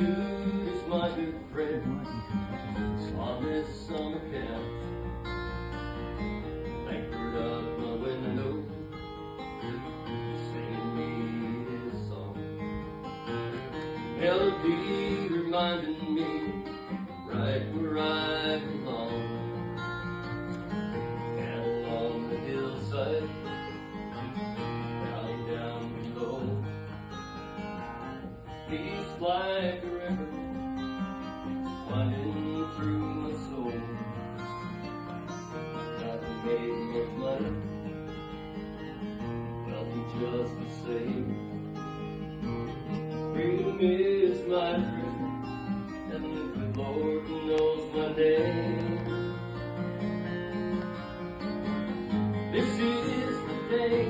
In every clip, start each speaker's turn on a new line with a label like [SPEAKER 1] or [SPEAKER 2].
[SPEAKER 1] Gratitude is my good friend on this summer couch, anchored up my window, singing me his song. Melody reminding me right where I belong, down along the hillside, valley down below. He's like a river winding through my soul. Nothing made much matter, nothing just the same. Freedom is my dream, and the Lord knows my name. This is the day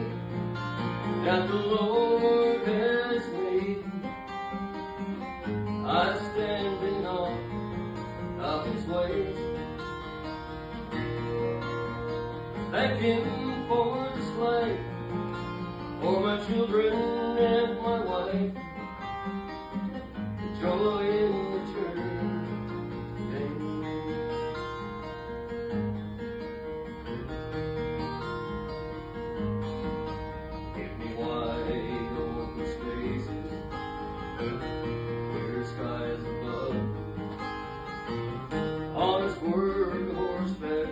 [SPEAKER 1] that the Lord has made. I stand in awe of His ways. Thank Him for this life, for my children and my wife, the joy in the journey. Give me wide open spaces, clear skies above, honest work horseback,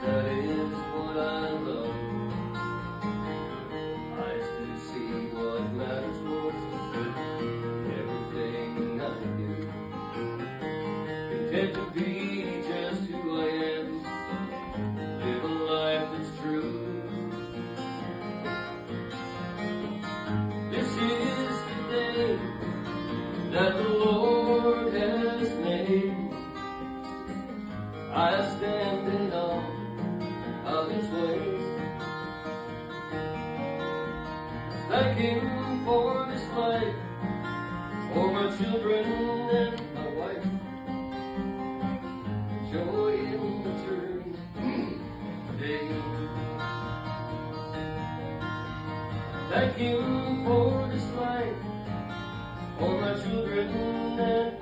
[SPEAKER 1] that is what I love. Eyes to see what matters most, everything I do. Content to be just who I am, live a life that's true. This is the day that the Lord has made. I stand in awe of His ways. Thank Him for this life, for my children and my wife, joy in the journey today. Thank Him for this life, for my children and